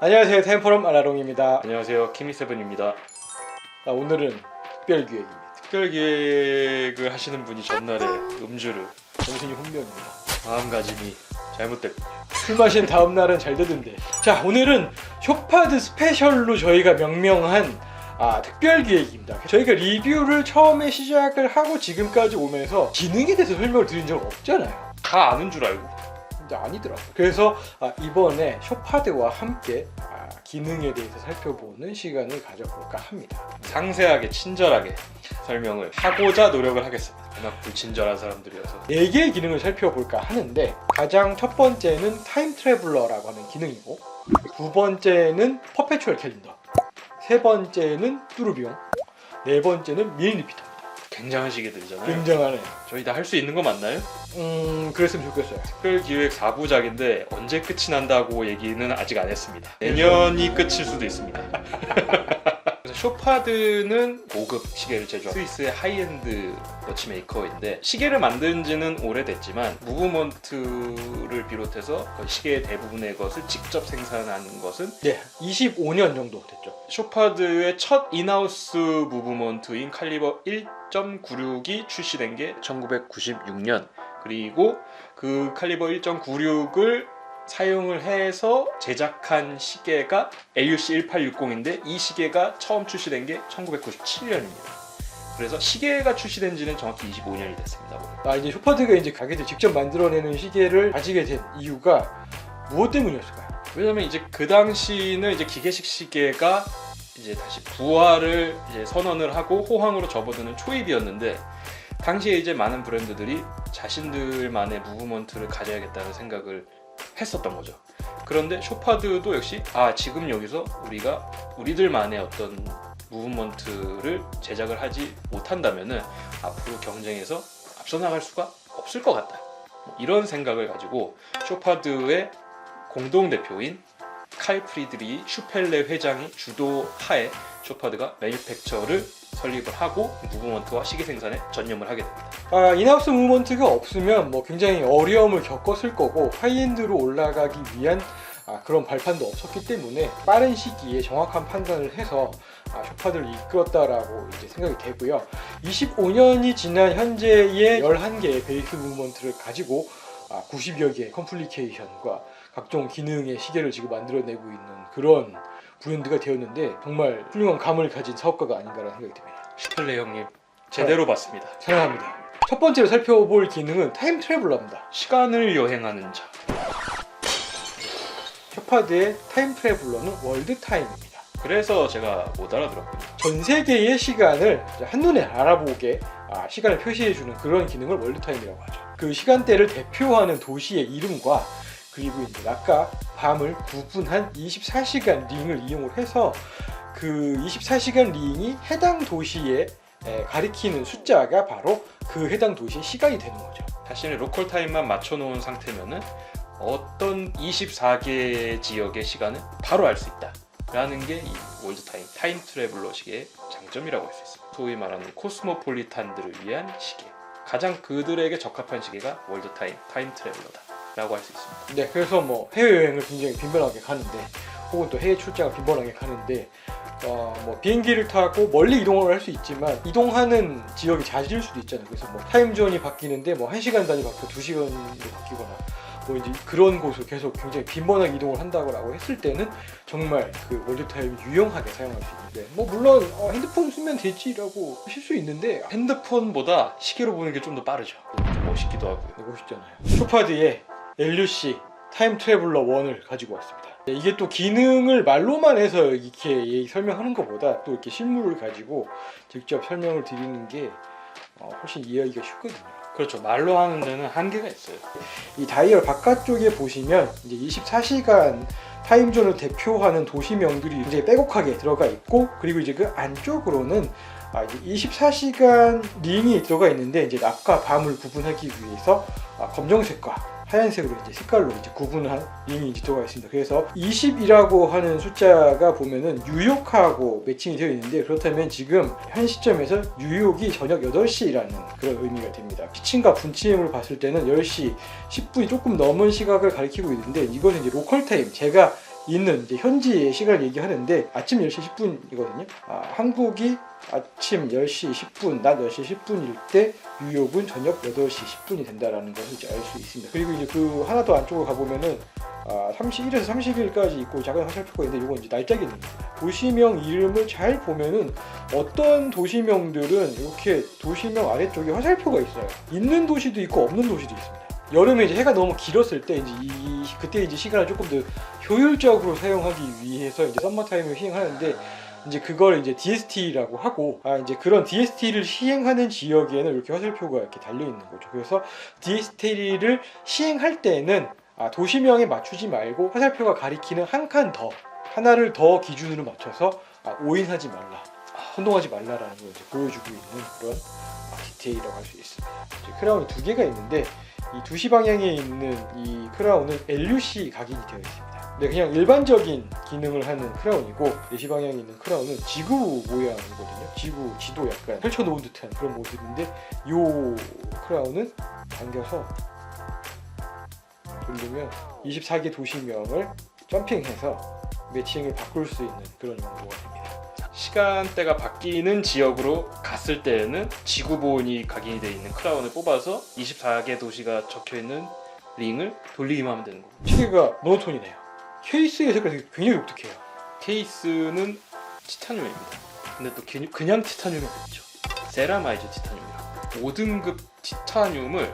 안녕하세요, 타임포럼 아라롱입니다. 안녕하세요, 키미세븐입니다. 오늘은 특별기획입니다. 특별기획을 하시는 분이 전날에 음주를 정신이 혼미합니다. 마음가짐이 잘못됐군요. 술 마신 다음날은 잘 되던데. 자, 오늘은 쇼파드 스페셜로 저희가 명명한 특별기획입니다. 저희가 리뷰를 처음에 시작을 하고 지금까지 오면서 기능에 대해서 설명을 드린 적은 없잖아요. 다 아는 줄 알고. 근데 아니더라고요. 그래서 이번에 쇼파드와 함께 기능에 대해서 살펴보는 시간을 가져볼까 합니다. 상세하게 친절하게 설명을 하고자 노력을 하겠습니다. 워낙 불친절한 사람들이어서. 4개의 기능을 살펴볼까 하는데, 가장 첫 번째는 타임 트래블러라고 하는 기능이고, 두 번째는 퍼페추얼 캘린더, 세 번째는 뚜루비용, 네 번째는 미니 리피터입니다. 굉장한 시계들이잖아요. 굉장하네. 저희 다 할 수 있는 거 맞나요? 그랬으면 좋겠어요. 특별기획 4부작인데 언제 끝이 난다고 얘기는 아직 안 했습니다. 내년이 끝일 수도 있습니다. 그래서 쇼파드는 고급 시계를 제조하는 스위스의 하이엔드 워치메이커인데, 시계를 만든 지는 오래됐지만 무브먼트를 비롯해서 시계의 대부분의 것을 직접 생산하는 것은 25년 정도 됐죠. 쇼파드의 첫 인하우스 무브먼트인 칼리버 1.96이 출시된 게 1996년, 그리고 그 칼리버 1.96을 사용을 해서 제작한 시계가 LUC 1860인데, 이 시계가 처음 출시된 게 1997년입니다. 그래서 시계가 출시된 지는 정확히 25년이 됐습니다. 이제 쇼파드가 이제 가게들 직접 만들어내는 시계를 가지게 된 이유가 무엇 때문이었을까요? 왜냐면 이제 그 당시는 이제 기계식 시계가 이제 다시 부활을 이제 선언을 하고 호황으로 접어드는 초입이었는데, 당시에 이제 많은 브랜드들이 자신들만의 무브먼트를 가져야겠다는 생각을 했었던 거죠. 그런데 쇼파드도 역시 지금 여기서 우리가 우리들만의 어떤 무브먼트를 제작을 하지 못한다면은 앞으로 경쟁에서 앞서 나갈 수가 없을 것 같다, 이런 생각을 가지고 쇼파드의 공동 대표인 칼 프리드리히 슈펠레 회장의 주도하에 쇼파드가 매니팩처를 설립을 하고 무브먼트와 시계 생산에 전념을 하게 됩니다. 인하우스 무브먼트가 없으면 굉장히 어려움을 겪었을 거고, 하이엔드로 올라가기 위한 그런 발판도 없었기 때문에 빠른 시기에 정확한 판단을 해서 쇼파드를 이끌었다라고 이제 생각이 되고요. 25년이 지난 현재의 11개의 베이스 무브먼트를 가지고 90여 개의 컴플리케이션과 각종 기능의 시계를 지금 만들어내고 있는 그런 브랜드가 되었는데, 정말 훌륭한 감을 가진 사업가가 아닌가라는 생각이 듭니다. 슈펠레 형님 제대로 봤습니다. 사랑합니다. 첫 번째로 살펴볼 기능은 타임 트래블러입니다. 시간을 여행하는 자. 쇼파드의 타임 트래블러는 월드 타임입니다. 그래서 제가 못 알아들었군요. 전 세계의 시간을 한눈에 알아보게 시간을 표시해주는 그런 기능을 월드 타임이라고 하죠. 그 시간대를 대표하는 도시의 이름과, 그리고 이제 낮과 밤을 구분한 24시간 링을 이용을 해서 그 24시간 링이 해당 도시에 가리키는 숫자가 바로 그 해당 도시의 시간이 되는 거죠. 자신의 로컬 타임만 맞춰놓은 상태면은 어떤 24개 지역의 시간을 바로 알 수 있다 라는 게 이 월드 타임 트래블러 시계의 장점이라고 할 수 있습니다. 소위 말하는 코스모폴리탄들을 위한 시계, 가장 그들에게 적합한 시계가 월드 타임 트래블러다 라고 할 수 있습니다. 네, 그래서 해외여행을 굉장히 빈번하게 가는데, 혹은 또 해외 출장을 빈번하게 가는데, 비행기를 타고 멀리 이동을 할 수 있지만 이동하는 지역이 잦을 수도 있잖아요. 그래서 타임존이 바뀌는데 1시간 단위 바뀌고 2시간도 바뀌거나 이제 그런 곳을 계속 굉장히 빈번하게 이동을 한다고 했을 때는 정말 그 월드타임이 유용하게 사용할 수 있는데, 물론 핸드폰 쓰면 되지라고 하실 수 있는데, 핸드폰보다 시계로 보는 게 좀 더 빠르죠. 좀 멋있기도 하고요. 멋있잖아요. 쇼파드의 LUC 타임 트래블러 1을 가지고 왔습니다. 이게 또 기능을 말로만 해서 이렇게 설명하는 것보다 또 이렇게 실물을 가지고 직접 설명을 드리는 게 훨씬 이해하기가 쉽거든요. 그렇죠. 말로 하는 데는 한계가 있어요. 이 다이얼 바깥쪽에 보시면 이제 24시간 타임존을 대표하는 도시명들이 굉장히 빼곡하게 들어가 있고, 그리고 이제 그 안쪽으로는 24시간 링이 들어가 있는데, 이제 낮과 밤을 구분하기 위해서 검정색과 하얀색으로 이제 색깔로 이제 구분한 링이 이제 들어가 있습니다. 그래서 20이라고 하는 숫자가 보면은 뉴욕하고 매칭이 되어 있는데, 그렇다면 지금 현 시점에서 뉴욕이 저녁 8시라는 그런 의미가 됩니다. 기침과 분침을 봤을 때는 10시 10분이 조금 넘은 시각을 가리키고 있는데, 이것은 이제 로컬 타임, 제가 있는 이제 현지의 시간을 얘기하는데 아침 10시 10분이거든요. 한국이 아침 10시 10분, 낮 10시 10분일 때 뉴욕은 저녁 8시 10분이 된다라는 것을 이제 알 수 있습니다. 그리고 이제 그 하나 더 안쪽으로 가보면은 31에서 30일까지 있고 작은 화살표가 있는데 이건 이제 날짜 기능입니다. 도시명 이름을 잘 보면은 어떤 도시명들은 이렇게 도시명 아래쪽에 화살표가 있어요. 있는 도시도 있고 없는 도시도 있습니다. 여름에 이제 해가 너무 길었을 때 이제 그때 이제 시간을 조금 더 효율적으로 사용하기 위해서 이제 썸머타임을 시행하는데 이제 그걸 이제 DST라고 하고 이제 그런 DST를 시행하는 지역에는 이렇게 화살표가 이렇게 달려 있는 거죠. 그래서 DST를 시행할 때는 도시명에 맞추지 말고 화살표가 가리키는 한 칸 더 하나를 더 기준으로 맞춰서 오인하지 말라, 혼동하지 말라라는 걸 이제 보여주고 있는 그런 디테일이라고 할 수 있습니다. 이제 크라운이 두 개가 있는데 이 2시 방향에 있는 이 크라운은 LUC 각인이 되어 있습니다. 네, 그냥 일반적인 기능을 하는 크라운이고 4시 방향에 있는 크라운은 지구 모양이거든요. 지도 약간 펼쳐놓은 듯한 그런 모습인데 이 크라운은 당겨서 돌리면 24개 도시명을 점핑해서 매칭을 바꿀 수 있는 그런 용도가 됩니다. 시간대가 바뀌는 지역으로 갔을 때에는 지구 보온이 각인이 되어 있는 크라운을 뽑아서 24개 도시가 적혀있는 링을 돌리기만 하면 되는 거고. 시계가 모노톤이네요. 케이스의 색깔이 굉장히 독특해요. 케이스는 티타늄입니다. 근데 또 그냥 티타늄이 아니죠. 세라마이즈 티타늄이라고. 5등급 티타늄을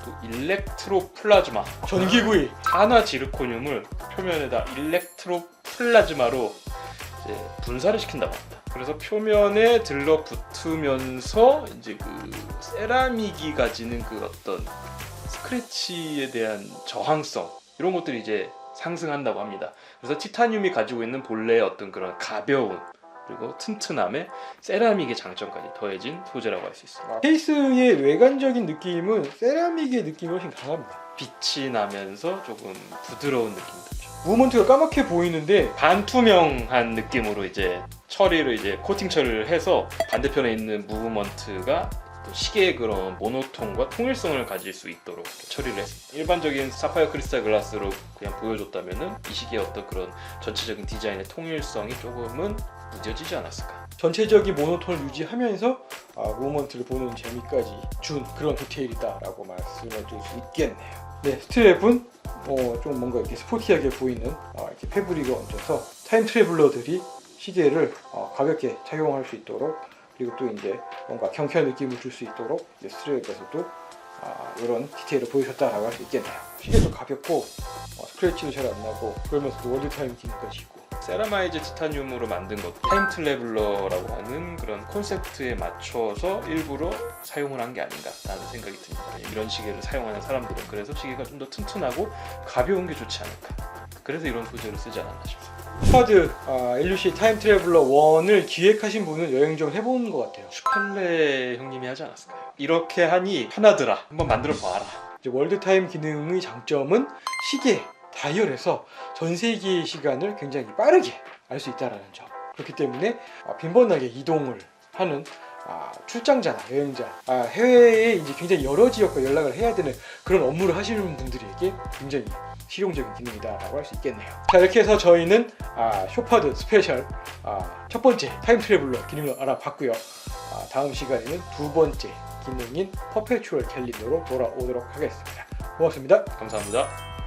또 일렉트로 플라즈마, 전기구이, 산화 지르코늄을 표면에다 일렉트로 플라즈마로 이제 분사를 시킨다고 합니다. 그래서 표면에 들러붙으면서 이제 그 세라믹이 가지는 그 어떤 스크래치에 대한 저항성 이런 것들이 이제 상승한다고 합니다. 그래서 티타늄이 가지고 있는 본래의 어떤 그런 가벼운 그리고 튼튼함에 세라믹의 장점까지 더해진 소재라고 할 수 있습니다. 케이스의 외관적인 느낌은 세라믹의 느낌이 훨씬 강합니다. 빛이 나면서 조금 부드러운 느낌이 들죠. 무브먼트가 까맣게 보이는데 반투명한 느낌으로 이제 처리를 이제 코팅 처리를 해서 반대편에 있는 무브먼트가 또 시계의 그런 모노톤과 통일성을 가질 수 있도록 처리를 했습니다. 일반적인 사파이어 크리스탈 글라스로 그냥 보여줬다면은 이 시계의 어떤 그런 전체적인 디자인의 통일성이 조금은 무뎌지지 않았을까. 전체적인 모노톤을 유지하면서 무브먼트를 보는 재미까지 준 그런 디테일이다라고 말씀을 드릴 수 있겠네요. 네, 스트랩은 좀 뭔가 이렇게 스포티하게 보이는 이렇게 패브릭을 얹어서 타임 트래블러들이 시계를 가볍게 착용할 수 있도록 그리고 또 이제 뭔가 경쾌한 느낌을 줄 수 있도록 스트랩에서도 이런 디테일을 보여줬다라고 할 수 있겠네요. 시계도 가볍고 스크래치도 잘 안 나고 그러면서도 월드 타임 기능까지 있고. 세라마이즈 티타늄으로 만든 것 타임 트래블러라고 하는 그런 콘셉트에 맞춰서 일부러 사용을 한 게 아닌가라는 생각이 듭니다. 이런 시계를 사용하는 사람들은 그래서 시계가 좀 더 튼튼하고 가벼운 게 좋지 않을까. 그래서 이런 소재를 쓰지 않았나 싶습니다. 슈파드 LUC 타임 트래블러 1을 기획하신 분은 여행 좀 해본 것 같아요. 슈펠레 형님이 하지 않았을까요? 이렇게 하니 편하더라. 한번 만들어 봐라. 이제 월드 타임 기능의 장점은 시계 다이얼에서 전 세계의 시간을 굉장히 빠르게 알 수 있다는 점. 그렇기 때문에 빈번하게 이동을 하는 출장자나 여행자, 해외에 이제 굉장히 여러 지역과 연락을 해야 되는 그런 업무를 하시는 분들에게 굉장히 실용적인 기능이다라고 할 수 있겠네요. 자, 이렇게 해서 저희는 쇼파드 스페셜 첫 번째 타임 트래블러 기능을 알아봤고요. 다음 시간에는 두 번째 기능인 퍼페추얼 캘린더로 돌아오도록 하겠습니다. 고맙습니다. 감사합니다.